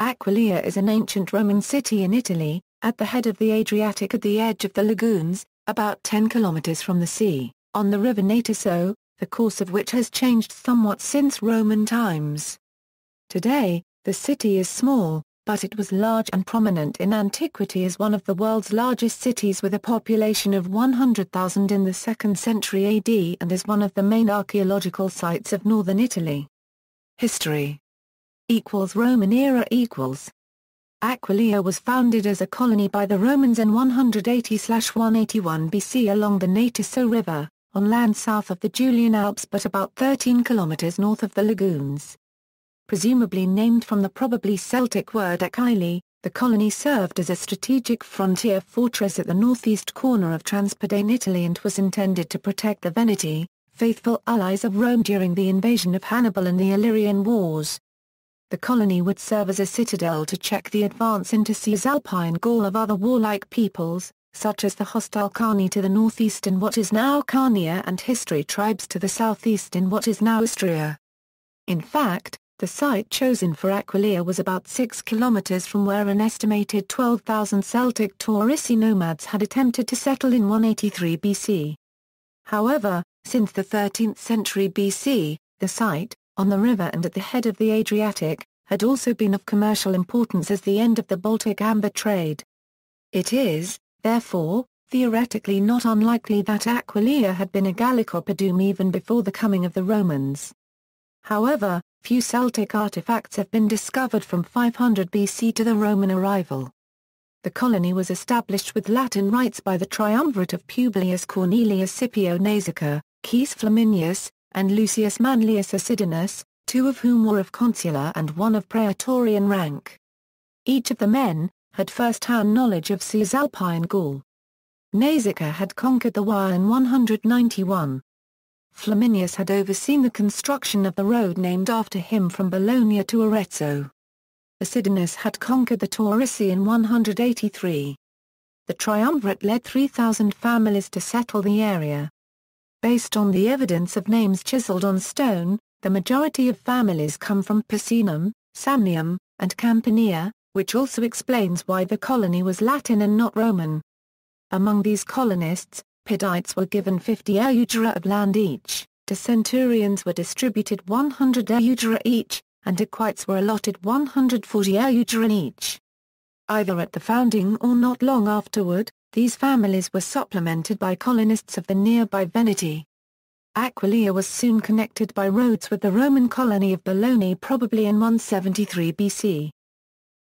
Aquileia is an ancient Roman city in Italy, at the head of the Adriatic at the edge of the lagoons, about 10 kilometres from the sea, on the river Natiso, the course of which has changed somewhat since Roman times. Today, the city is small, but it was large and prominent in antiquity as one of the world's largest cities with a population of 100,000 in the 2nd century AD and is one of the main archaeological sites of northern Italy. History Roman era Aquileia was founded as a colony by the Romans in 180–181 BC along the Natiso River, on land south of the Julian Alps but about 13 kilometers north of the lagoons. Presumably named from the probably Celtic word Aquileia, the colony served as a strategic frontier fortress at the northeast corner of Transpodane Italy and was intended to protect the Veneti, faithful allies of Rome during the invasion of Hannibal and the Illyrian Wars. The colony would serve as a citadel to check the advance into Cisalpine Gaul of other warlike peoples, such as the hostile Carni to the northeast in what is now Carnia and History tribes to the southeast in what is now Istria. In fact, the site chosen for Aquileia was about 6 kilometers from where an estimated 12,000 Celtic Taurici nomads had attempted to settle in 183 BC. However, since the 13th century BC, the site, on the river and at the head of the Adriatic, had also been of commercial importance as the end of the Baltic amber trade. It is, therefore, theoretically not unlikely that Aquileia had been a Gallic oppidum even before the coming of the Romans. However, few Celtic artifacts have been discovered from 500 BC to the Roman arrival. The colony was established with Latin rites by the triumvirate of Publius Cornelius Scipio Nasica, Caius Flaminius, and Lucius Manlius Acidinus, two of whom were of consular and one of praetorian rank. Each of the men had first-hand knowledge of Cisalpine Gaul. Nasica had conquered the Wa in 191. Flaminius had overseen the construction of the road named after him from Bologna to Arezzo. Acidinus had conquered the Taurici in 183. The triumvirate led 3,000 families to settle the area. Based on the evidence of names chiseled on stone, the majority of families come from Picenum, Samnium, and Campania, which also explains why the colony was Latin and not Roman. Among these colonists, Pedites were given 50 eugera of land each, to centurions were distributed 100 eugera each, and equites were allotted 140 eugera each. Either at the founding or not long afterward, these families were supplemented by colonists of the nearby Veneti. Aquileia was soon connected by roads with the Roman colony of Bologna probably in 173 BC.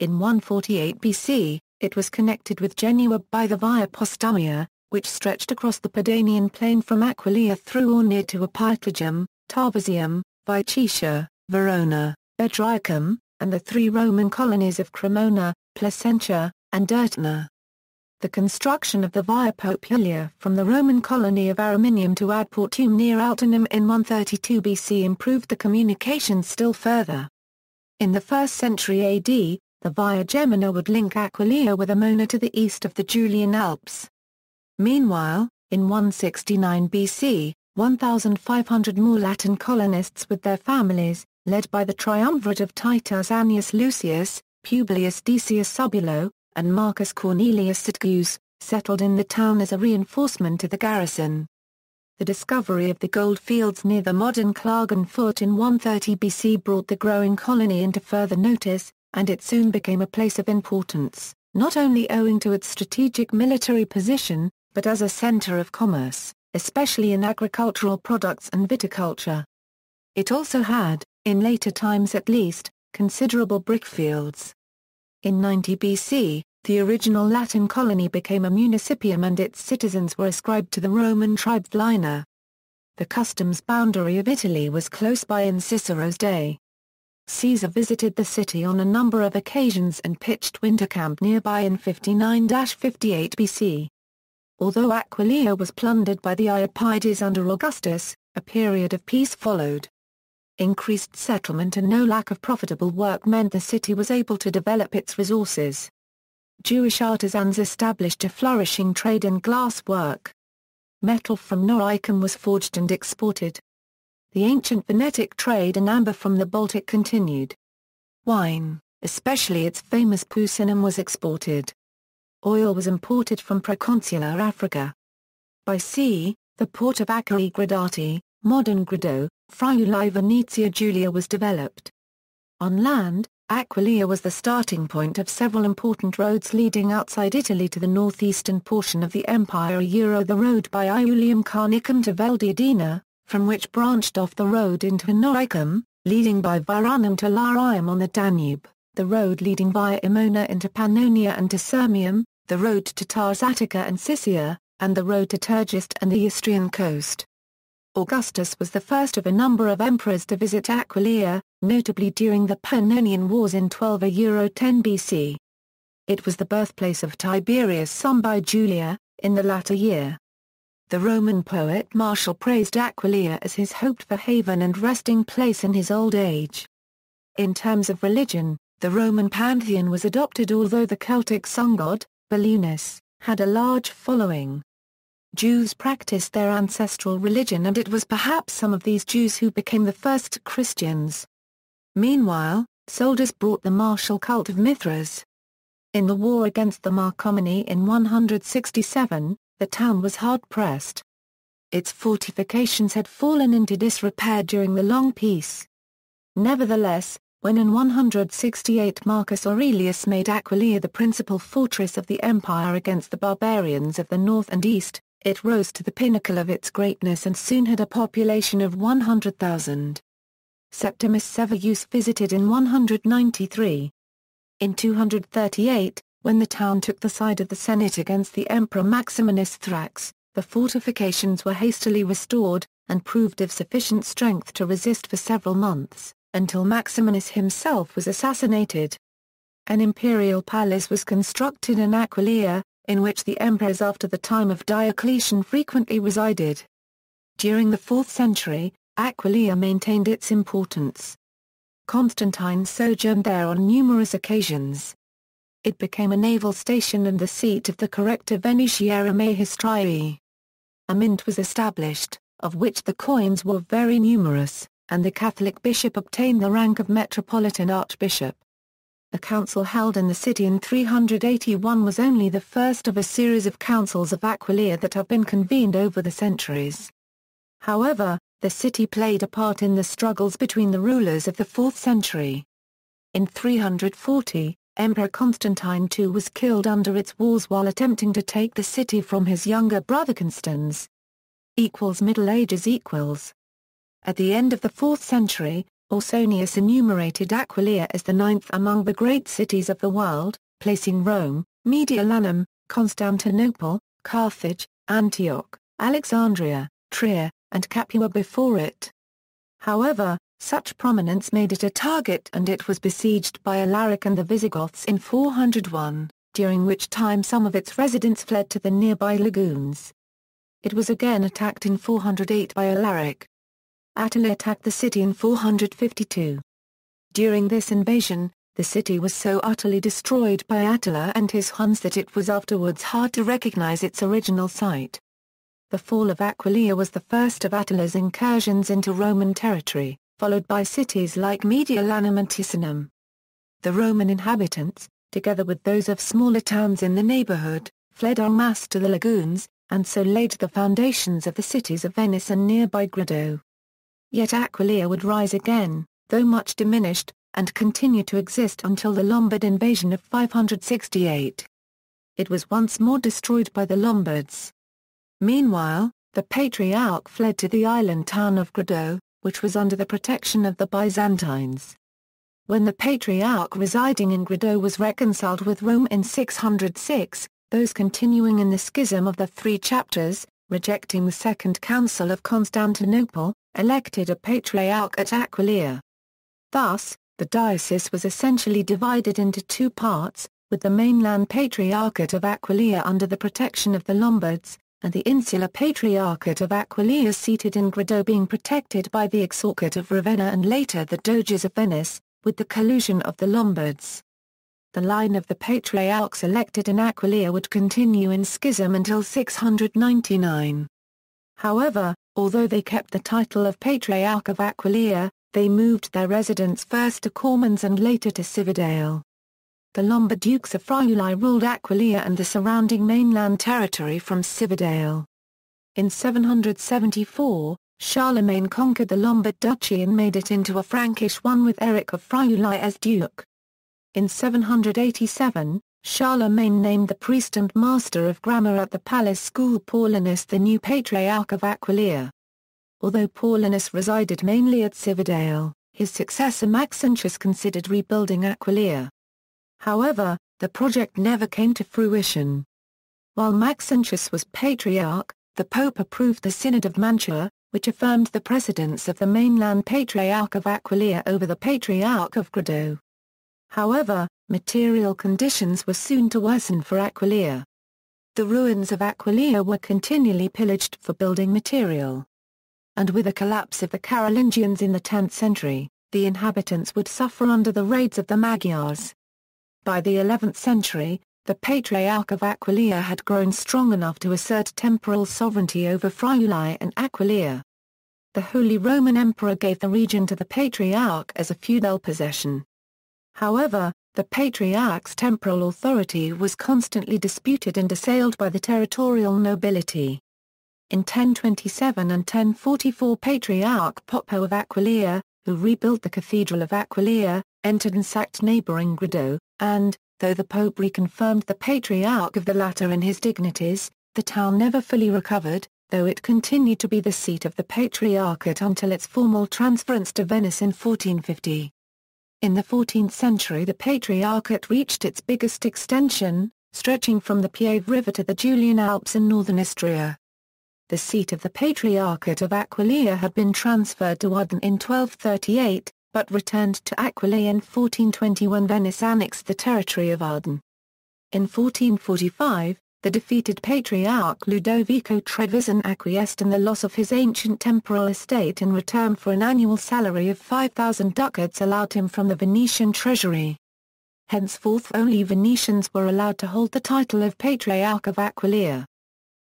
In 148 BC, it was connected with Genoa by the Via Postumia, which stretched across the Padanian plain from Aquileia through or near to Apiclagum, Tarvisium, Vicetia, Verona, Bedriacum, and the three Roman colonies of Cremona, Placentia, and Dirtna. The construction of the Via Populia from the Roman colony of Ariminium to Ad Portum near Altinum in 132 BC improved the communications still further. In the 1st century AD, the Via Gemina would link Aquileia with Emona to the east of the Julian Alps. Meanwhile, in 169 BC, 1,500 more Latin colonists with their families, led by the triumvirate of Titus Annius Lucius, Publius Decius Subulo, and Marcus Cornelius Sitgius, settled in the town as a reinforcement to the garrison. The discovery of the gold fields near the modern Klagenfurt in 130 BC brought the growing colony into further notice, and it soon became a place of importance, not only owing to its strategic military position, but as a center of commerce, especially in agricultural products and viticulture. It also had, in later times at least, considerable brickfields. In 90 BC, the original Latin colony became a municipium and its citizens were ascribed to the Roman tribe Flina. The customs boundary of Italy was close by in Cicero's day. Caesar visited the city on a number of occasions and pitched winter camp nearby in 59–58 BC. Although Aquileia was plundered by the Iapydes under Augustus, a period of peace followed. Increased settlement and no lack of profitable work meant the city was able to develop its resources. Jewish artisans established a flourishing trade in glass work. Metal from Noricum was forged and exported. The ancient Venetic trade in amber from the Baltic continued. Wine, especially its famous puccinum, was exported. Oil was imported from proconsular Africa. By sea, the port of Aquileia, modern Grado, Friuli Venezia Giulia, was developed. On land, Aquileia was the starting point of several important roads leading outside Italy to the northeastern portion of the empire. The road by Iulium Carnicum to Veldadena, from which branched off the road into Noricum, leading by Varanum to Larium on the Danube, the road leading via Emona into Pannonia and to Sirmium, the road to Tars Attica and Siccia, and the road to Tergist and the Istrian coast. Augustus was the first of a number of emperors to visit Aquileia, notably during the Pannonian Wars in 1210 BC. It was the birthplace of Tiberius' son by Julia, in the latter year. The Roman poet Martial praised Aquileia as his hoped-for haven and resting place in his old age. In terms of religion, the Roman pantheon was adopted, although the Celtic sun god, Belunus, had a large following. Jews practiced their ancestral religion, and it was perhaps some of these Jews who became the first Christians. Meanwhile, soldiers brought the martial cult of Mithras. In the war against the Marcomanni in 167, the town was hard-pressed. Its fortifications had fallen into disrepair during the Long Peace. Nevertheless, when in 168 Marcus Aurelius made Aquileia the principal fortress of the empire against the barbarians of the north and east, it rose to the pinnacle of its greatness and soon had a population of 100,000. Septimus Severus visited in 193. In 238, when the town took the side of the Senate against the Emperor Maximinus Thrax, the fortifications were hastily restored, and proved of sufficient strength to resist for several months, until Maximinus himself was assassinated. An imperial palace was constructed in Aquileia, in which the emperors after the time of Diocletian frequently resided. During the 4th century, Aquileia maintained its importance. Constantine sojourned there on numerous occasions. It became a naval station and the seat of the Corrector Venetiae Magistrii. A mint was established, of which the coins were very numerous, and the Catholic bishop obtained the rank of Metropolitan Archbishop. The council held in the city in 381 was only the first of a series of councils of Aquileia that have been convened over the centuries. However, the city played a part in the struggles between the rulers of the 4th century. In 340, Emperor Constantine II was killed under its walls while attempting to take the city from his younger brother Constans. Middle Ages equals. At the end of the 4th century, Ausonius enumerated Aquileia as the 9th among the great cities of the world, placing Rome, Mediolanum, Constantinople, Carthage, Antioch, Alexandria, Trier, and Capua before it. However, such prominence made it a target and it was besieged by Alaric and the Visigoths in 401, during which time some of its residents fled to the nearby lagoons. It was again attacked in 408 by Alaric. Attila attacked the city in 452. During this invasion, the city was so utterly destroyed by Attila and his Huns that it was afterwards hard to recognize its original site. The fall of Aquileia was the first of Attila's incursions into Roman territory, followed by cities like Mediolanum and Ticinum. The Roman inhabitants, together with those of smaller towns in the neighborhood, fled en masse to the lagoons, and so laid the foundations of the cities of Venice and nearby Grado. Yet Aquileia would rise again, though much diminished, and continue to exist until the Lombard invasion of 568. It was once more destroyed by the Lombards. Meanwhile, the Patriarch fled to the island town of Grado, which was under the protection of the Byzantines. When the Patriarch residing in Grado was reconciled with Rome in 606, those continuing in the schism of the three chapters, rejecting the Second Council of Constantinople, elected a Patriarch at Aquileia. Thus, the diocese was essentially divided into two parts, with the mainland Patriarchate of Aquileia under the protection of the Lombards, and the insular Patriarchate of Aquileia seated in Grado being protected by the Exarchate of Ravenna and later the Doges of Venice, with the collusion of the Lombards. The line of the Patriarchs elected in Aquileia would continue in schism until 699. However, although they kept the title of Patriarch of Aquileia, They moved their residence first to Cormans and later to Cividale. The Lombard dukes of Friuli ruled Aquileia and the surrounding mainland territory from Cividale. In 774, Charlemagne conquered the Lombard duchy and made it into a Frankish one with Eric of Friuli as duke. In 787, Charlemagne named the priest and master of grammar at the palace school Paulinus the new Patriarch of Aquileia. Although Paulinus resided mainly at Cividale, his successor Maxentius considered rebuilding Aquileia. However, the project never came to fruition. While Maxentius was Patriarch, the Pope approved the Synod of Mantua, which affirmed the precedence of the mainland Patriarch of Aquileia over the Patriarch of Grado. However, material conditions were soon to worsen for Aquileia. The ruins of Aquileia were continually pillaged for building material. And with the collapse of the Carolingians in the 10th century, the inhabitants would suffer under the raids of the Magyars. By the 11th century, the Patriarch of Aquileia had grown strong enough to assert temporal sovereignty over Friuli and Aquileia. The Holy Roman Emperor gave the region to the Patriarch as a feudal possession. However, the Patriarch's temporal authority was constantly disputed and assailed by the territorial nobility. In 1027 and 1044 Patriarch Poppo of Aquileia, who rebuilt the Cathedral of Aquileia, entered and sacked neighboring Grado, and, though the Pope reconfirmed the Patriarch of the latter in his dignities, the town never fully recovered, though it continued to be the seat of the Patriarchate until its formal transference to Venice in 1450. In the 14th century the Patriarchate reached its biggest extension, stretching from the Piave River to the Julian Alps in northern Istria. The seat of the Patriarchate of Aquileia had been transferred to Udine in 1238, but returned to Aquileia in 1420 when Venice annexed the territory of Udine. In 1445, the defeated Patriarch Ludovico Trevisan acquiesced in the loss of his ancient temporal estate in return for an annual salary of 5,000 ducats allowed him from the Venetian treasury. Henceforth only Venetians were allowed to hold the title of Patriarch of Aquileia.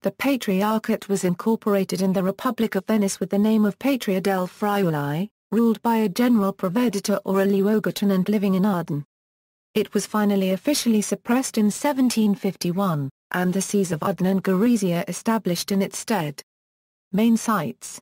The Patriarchate was incorporated in the Republic of Venice with the name of Patria del Friuli, ruled by a general provveditore or a Luogoton and living in Udine. It was finally officially suppressed in 1751, and the sees of Udine and Gorizia established in its stead. Main sites.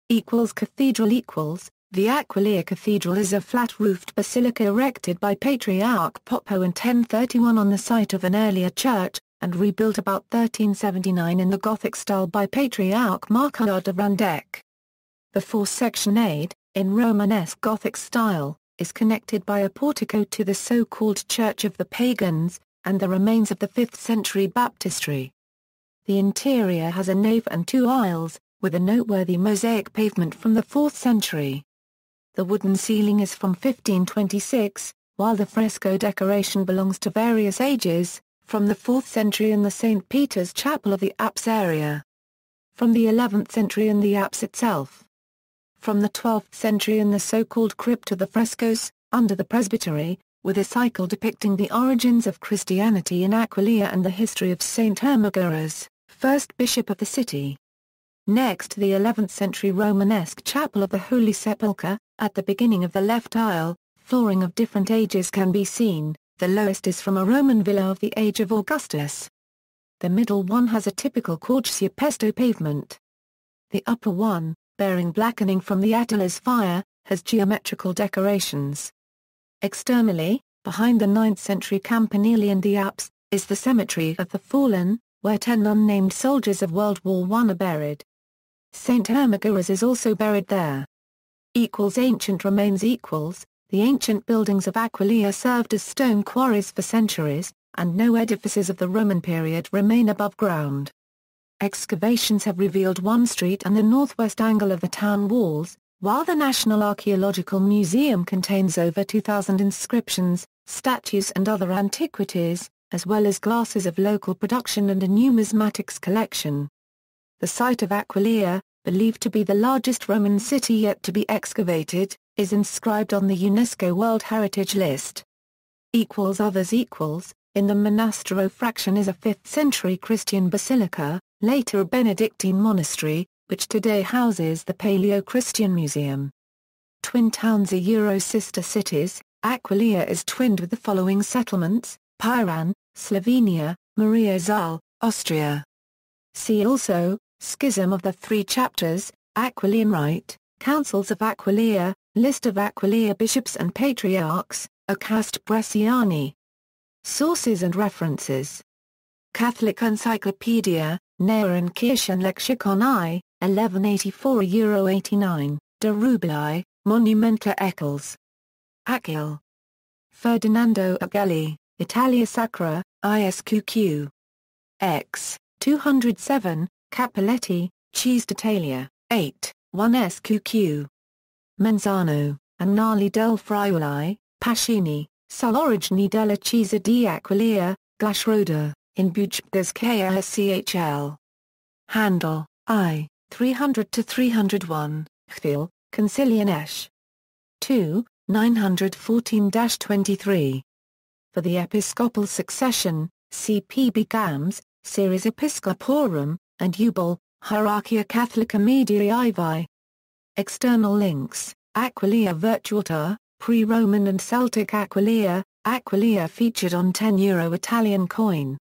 Cathedral The Aquileia Cathedral is a flat-roofed basilica erected by Patriarch Poppo in 1031 on the site of an earlier church, and rebuilt about 1379 in the Gothic style by Patriarch Marcoard of Randec. The four-sectionade, in Romanesque Gothic style, is connected by a portico to the so-called Church of the Pagans, and the remains of the 5th century baptistry. The interior has a nave and two aisles, with a noteworthy mosaic pavement from the 4th century. The wooden ceiling is from 1526, while the fresco decoration belongs to various ages, from the 4th century in the St. Peter's Chapel of the apse area. From the 11th century in the apse itself. From the 12th century in the so-called crypt of the frescoes, under the presbytery, with a cycle depicting the origins of Christianity in Aquileia and the history of Saint Hermagoras, first bishop of the city. Next the 11th century Romanesque Chapel of the Holy Sepulchre, at the beginning of the left aisle, flooring of different ages can be seen. The lowest is from a Roman villa of the age of Augustus. The middle one has a typical Corsia pesto pavement. The upper one, bearing blackening from the Attila's fire, has geometrical decorations. Externally, behind the 9th century campanile and the apse, is the Cemetery of the Fallen, where 10 unnamed soldiers of World War I are buried. Saint Hermagoras is also buried there. Ancient remains. The ancient buildings of Aquileia served as stone quarries for centuries, and no edifices of the Roman period remain above ground. Excavations have revealed one street and the northwest angle of the town walls, while the National Archaeological Museum contains over 2,000 inscriptions, statues and other antiquities, as well as glasses of local production and a numismatics collection. The site of Aquileia, believed to be the largest Roman city yet to be excavated, is inscribed on the UNESCO World Heritage List. Others. In the Monastero fraction is a 5th century Christian basilica, later a Benedictine monastery, which today houses the Paleo-Christian Museum. Twin towns are sister cities. Aquileia is twinned with the following settlements: Piran, Slovenia, Maria Zal, Austria. See also, Schism of the Three Chapters, Aquileian Rite, Councils of Aquileia, List of Aquileia bishops and patriarchs, Acast Bresciani. Sources and references: Catholic Encyclopedia, Neuen Kirchen Lexikon I, 1184 €89, de Rublei, Monumenta Eccles. Achille. Ferdinando Agelli, Italia Sacra, ISQQ. X, 207, Cappelletti, Cheese d'Italia, 8, 1 SQQ. Menzano, Annali del Friuli, Pascini, sull'origine della Chiesa di Aquileia, Glashroda, in Bujbgas KSCHL. Handel, I, 300-301, Chvil, Concilian Esch. 2, 914-23. For the episcopal succession, see P.B. Gams, Series Episcoporum, and Ubal, Hierarchia Catholica Mediae Ivi. External links: Aquileia Virtuata, Pre-Roman and Celtic Aquileia. Aquileia featured on €10 Italian coin.